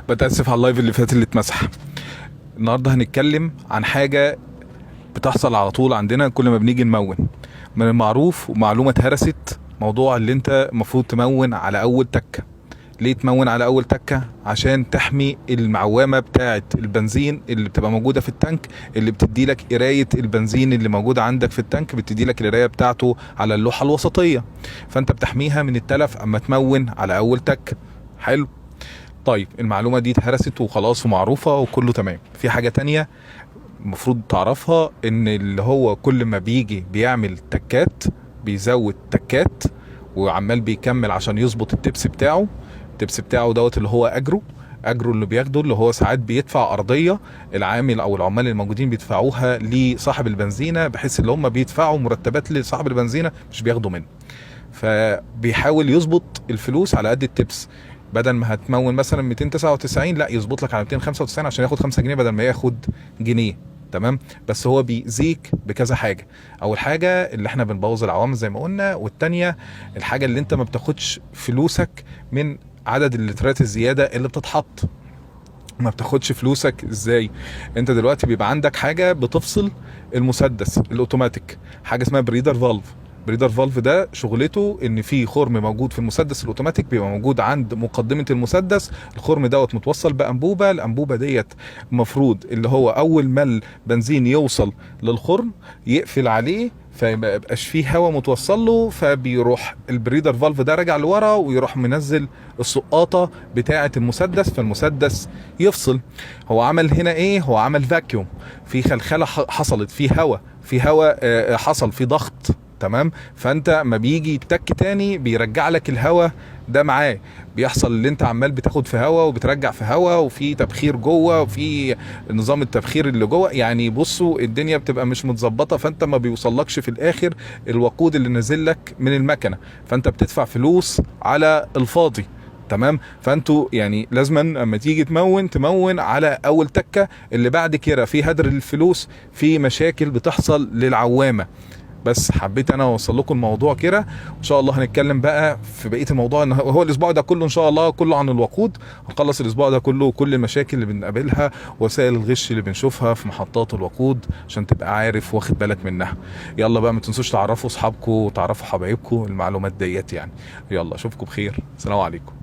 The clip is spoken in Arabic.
بتأسف على اللايف اللي فات اللي اتمسح. النهارده هنتكلم عن حاجة بتحصل على طول عندنا كل ما بنيجي نمون. من المعروف ومعلومة اتهرست موضوع اللي انت المفروض تمون على اول تكة. ليه تمون على اول تكة؟ عشان تحمي المعوامة بتاعة البنزين اللي بتبقى موجودة في التانك، اللي بتدي لك قراية البنزين اللي موجودة عندك في التانك، بتدي لك القراية بتاعته على اللوحة الوسطية، فانت بتحميها من التلف اما تمون على اول تكة. حلو. طيب المعلومة دي اتهرست وخلاص ومعروفة وكله تمام. في حاجة تانية المفروض تعرفها، ان اللي هو كل ما بيجي بيعمل تكات بيزود تكات وعمال بيكمل عشان يظبط التبس بتاعه. التبس بتاعه دوت اللي هو اجره اللي بياخده، اللي هو ساعات بيدفع ارضيه العامل او العمال الموجودين بيدفعوها لصاحب البنزينه، بحيث ان هم بيدفعوا مرتبات لصاحب البنزينه مش بياخدوا منه. فبيحاول يظبط الفلوس على قد التبس. بدل ما هتمون مثلا 299 لا يظبط لك على 295 عشان ياخد 5 جنيه بدل ما ياخد جنيه. تمام. بس هو بيزيك بكذا حاجه. اول حاجه اللي احنا بنبوظ العوامل زي ما قلنا، والتانيه الحاجه اللي انت ما بتاخدش فلوسك من عدد اللترات الزياده اللي بتتحط. ما بتاخدش فلوسك ازاي؟ انت دلوقتي بيبقى عندك حاجه بتفصل المسدس الاوتوماتيك، حاجه اسمها بريدر فالف. بريدر فالف ده شغلته ان في خرم موجود في المسدس الاوتوماتيك، بيبقى موجود عند مقدمه المسدس. الخرم دوت متوصل بانبوبه، الانبوبه ديت المفروض اللي هو اول ما البنزين يوصل للخرم يقفل عليه، فما يبقاش فيه هواء متوصل له، فبيروح البريدر فالف ده راجع لورا ويروح منزل السقاطه بتاعه المسدس، فالمسدس يفصل. هو عمل هنا ايه؟ هو عمل فاكيوم، في خلخله حصلت، في هواء حصل، في ضغط. تمام. فانت ما بيجي يتك تاني بيرجع لك الهواء ده معاه. بيحصل اللي انت عمال بتاخد في هواء وبترجع في هواء، وفي تبخير جوه، وفي نظام التبخير اللي جوه. يعني بصوا الدنيا بتبقى مش متظبطه، فانت ما بيوصلكش في الاخر الوقود اللي نازل لك من المكنه، فانت بتدفع فلوس على الفاضي. تمام. فانتوا يعني لازما اما تيجي تمون على اول تكه، اللي بعد كده في هدر الفلوس، في مشاكل بتحصل للعوامه. بس حبيت انا اوصل لكم الموضوع كده، وان شاء الله هنتكلم بقى في بقيه الموضوع. ان هو الاسبوع ده كله ان شاء الله كله عن الوقود. هنخلص الاسبوع ده كله كل المشاكل اللي بنقابلها، وسائل الغش اللي بنشوفها في محطات الوقود، عشان تبقى عارف واخد بالك منها. يلا بقى ما تنسوش تعرفوا اصحابكم وتعرفوا حبايبكم المعلومات ديت يعني. يلا اشوفكم بخير، السلام عليكم.